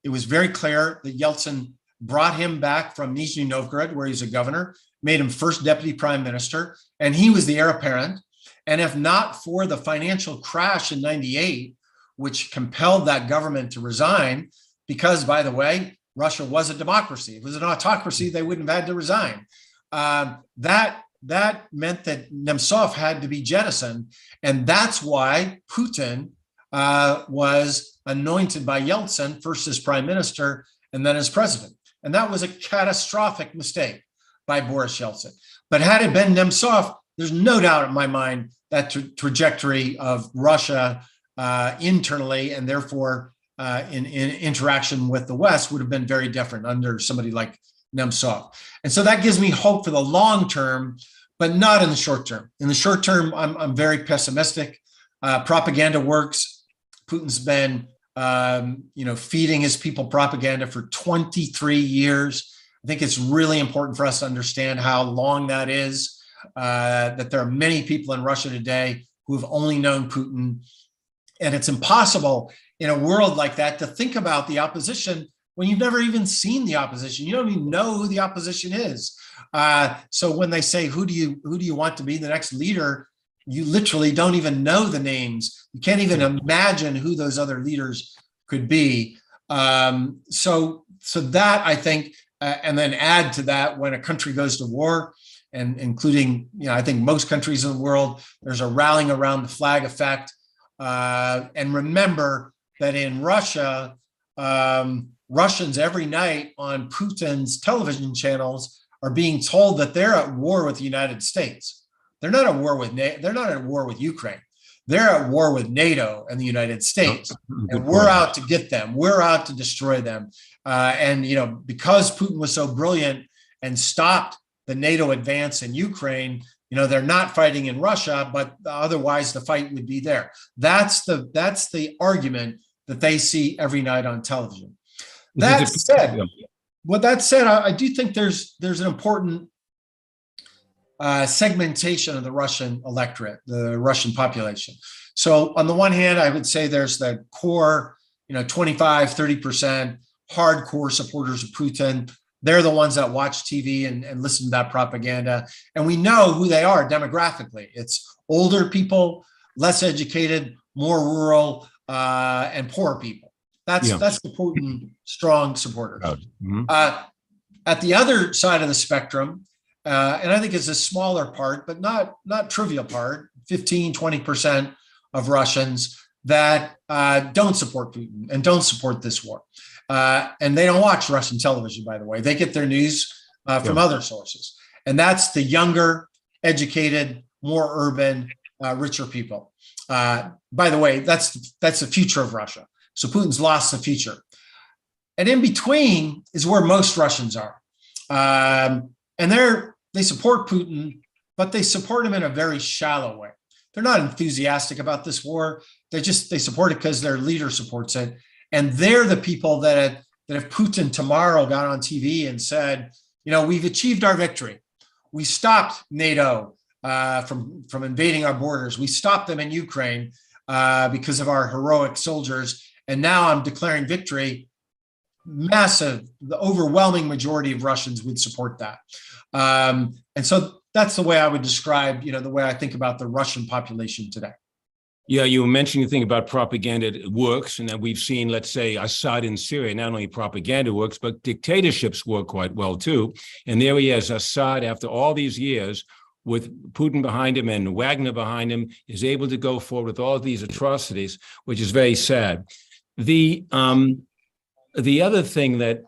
It was very clear that Yeltsin brought him back from Nizhny Novgorod, where he's a governor, made him first deputy prime minister, and he was the heir apparent. And if not for the financial crash in 98, which compelled that government to resign because, by the way, Russia was a democracy. If it was an autocracy, they wouldn't have had to resign. That meant that Nemtsov had to be jettisoned. And that's why Putin was anointed by Yeltsin, first as prime minister and then as president. And that was a catastrophic mistake by Boris Yeltsin. But had it been Nemtsov, there's no doubt in my mind that trajectory of Russia internally and therefore in interaction with the West would have been very different under somebody like Nemtsov. And so that gives me hope for the long term, but not in the short term. In the short term, I'm very pessimistic. Propaganda works. Putin's been feeding his people propaganda for 23 years. I think it's really important for us to understand how long that is, that there are many people in Russia today who have only known Putin. And it's impossible in a world like that to think about the opposition when you've never even seen the opposition. You don't even know who the opposition is. So when they say, who do you want to be the next leader? You literally don't even know the names. You can't even imagine who those other leaders could be. So that, I think, and then add to that when a country goes to war, and including, I think most countries in the world, there's a rallying around the flag effect. And remember that in Russia, Russians every night on Putin's television channels are being told that they're at war with the United States. They're not at war with Ukraine. They're at war with NATO and the United States. And we're out to get them. We're out to destroy them. And because Putin was so brilliant and stopped the NATO advance in Ukraine, they're not fighting in Russia, but otherwise the fight would be there. That's the argument that they see every night on television. That said, I do think there's an important segmentation of the Russian electorate, the Russian population. So on the one hand, I would say there's the core, 25, 30% hardcore supporters of Putin. They're the ones that watch TV and listen to that propaganda. And we know who they are demographically. It's older people, less educated, more rural, and poor people. That's the Putin strong supporters. Mm-hmm. At the other side of the spectrum, and I think it's a smaller part, but not trivial part, 15, 20% of Russians that don't support Putin and don't support this war. And they don't watch Russian television, by the way. They get their news from other sources. And that's the younger, educated, more urban, richer people. By the way, that's the future of Russia. So Putin's lost the future. And in between is where most Russians are. And they support Putin, but they support him in a very shallow way. They're not enthusiastic about this war. They support it because their leader supports it. And they're the people that if Putin tomorrow got on TV and said, we've achieved our victory. We stopped NATO from invading our borders. We stopped them in Ukraine because of our heroic soldiers. And now I'm declaring victory. Massive, the overwhelming majority of Russians would support that. And so that's the way I would describe, the way I think about the Russian population today. Yeah, you were mentioning the thing about propaganda. It works, and that we've seen, let's say, Assad in Syria. Not only propaganda works, but dictatorships work quite well too. And there he is, Assad, after all these years, with Putin behind him and Wagner behind him, is able to go forward with all these atrocities, which is very sad. The other thing that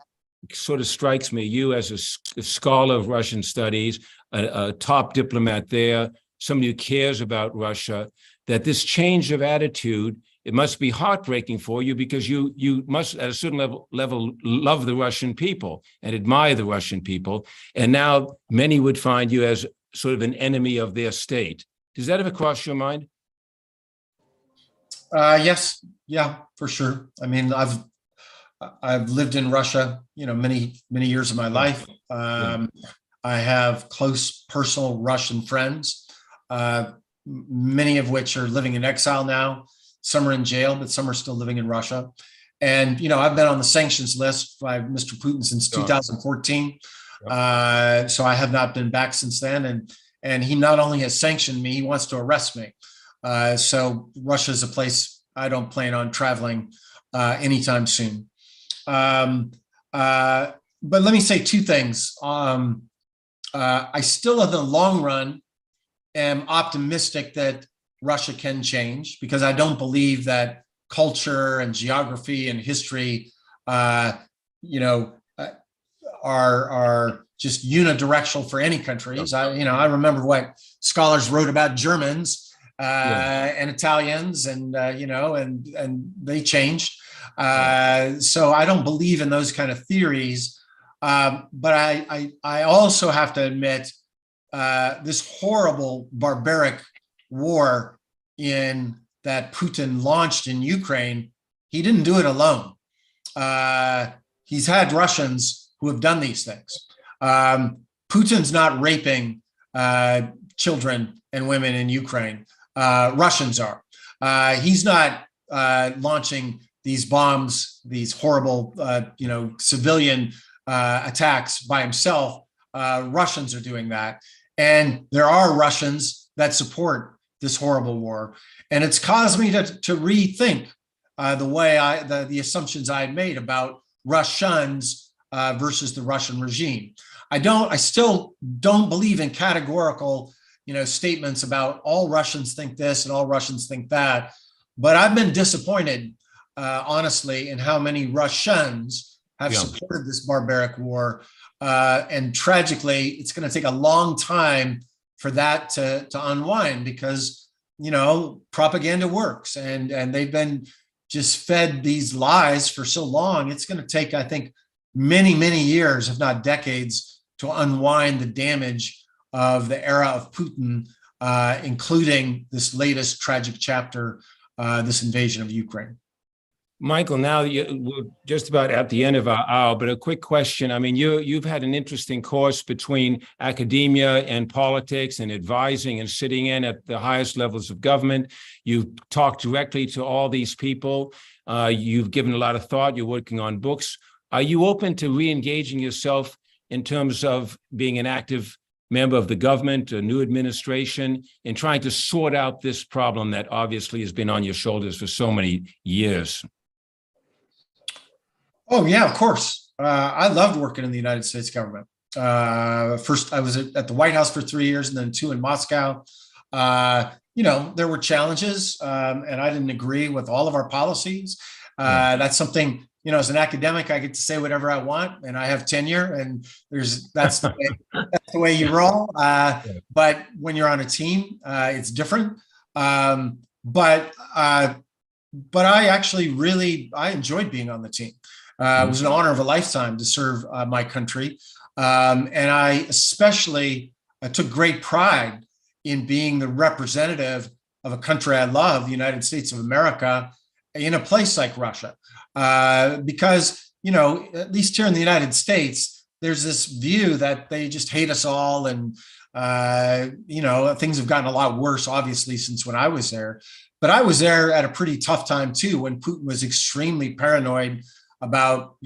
sort of strikes me, you as a scholar of Russian studies, a top diplomat there, somebody who cares about Russia, that this change of attitude, it must be heartbreaking for you because you must, at a certain level, love the Russian people and admire the Russian people. And now many would find you as sort of an enemy of their state. Does that ever cross your mind? Yes. Yeah, for sure. I mean, I've lived in Russia, many years of my life. I have close personal Russian friends, many of which are living in exile now. Some are in jail, but some are still living in Russia. And, I've been on the sanctions list by Mr. Putin since 2014. So I have not been back since then. And he not only has sanctioned me, he wants to arrest me. So Russia is a place I don't plan on traveling anytime soon. But let me say two things. I still, in the long run, am optimistic that Russia can change, because I don't believe that culture and geography and history, are just unidirectional for any countries. I remember what scholars wrote about Germans and Italians, and they changed. So I don't believe in those kind of theories. But I also have to admit, this horrible, barbaric war that Putin launched in Ukraine, he didn't do it alone. He's had Russians who have done these things. Putin's not raping children and women in Ukraine. Russians are. He's not launching these bombs, these horrible, civilian attacks by himself. Russians are doing that. And there are Russians that support this horrible war. And it's caused me to rethink the assumptions I had made about Russians versus the Russian regime. I still don't believe in categorical, statements about all Russians think this and all Russians think that. But I've been disappointed, honestly, in how many Russians have supported this barbaric war. And tragically, it's going to take a long time for that to unwind, because, propaganda works, and they've been just fed these lies for so long. It's going to take, I think, many, many years, if not decades, to unwind the damage of the era of Putin, including this latest tragic chapter, this invasion of Ukraine. Michael, now we're just about at the end of our hour, but a quick question. I mean, you've had an interesting course between academia and politics and advising and sitting in at the highest levels of government. You've talked directly to all these people. You've given a lot of thought. You're working on books. Are you open to re-engaging yourself in terms of being an active member of the government, a new administration, in trying to sort out this problem that obviously has been on your shoulders for so many years? Oh, yeah, of course. I loved working in the United States government. First, I was at the White House for 3 years, and then 2 in Moscow. There were challenges, and I didn't agree with all of our policies. That's something, as an academic, I get to say whatever I want, and I have tenure, and that's the way you roll. But when you're on a team, it's different. But I actually I enjoyed being on the team. It was an honor of a lifetime to serve my country. And I especially took great pride in being the representative of a country I love, the United States of America, in a place like Russia. Because, at least here in the United States, there's this view that they just hate us all. And, things have gotten a lot worse, obviously, since when I was there. But I was there at a pretty tough time, too, when Putin was extremely paranoid about,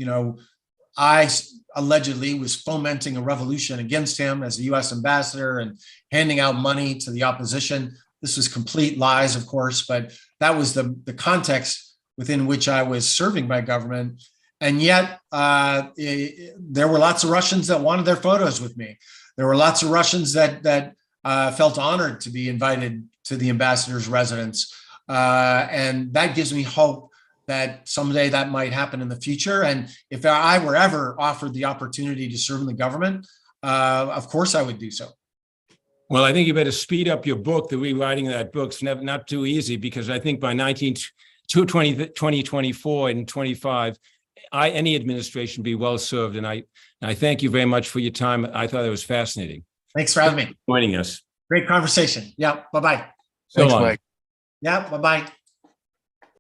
I allegedly was fomenting a revolution against him as the U.S. ambassador and handing out money to the opposition. This was complete lies, of course, but that was the context within which I was serving my government. And yet there were lots of Russians that wanted their photos with me. There were lots of Russians that felt honored to be invited to the ambassador's residence. And that gives me hope that someday that might happen in the future. And if I were ever offered the opportunity to serve in the government, of course I would do so. Well, I think you better speed up your book. The rewriting of that book's not too easy, because I think by 2024 and 25, any administration be well served. And I thank you very much for your time. I thought it was fascinating. Thanks for having me. Joining us. Great conversation. Yeah. Bye-bye. So Thanks, long. Mike. Yeah. Bye-bye.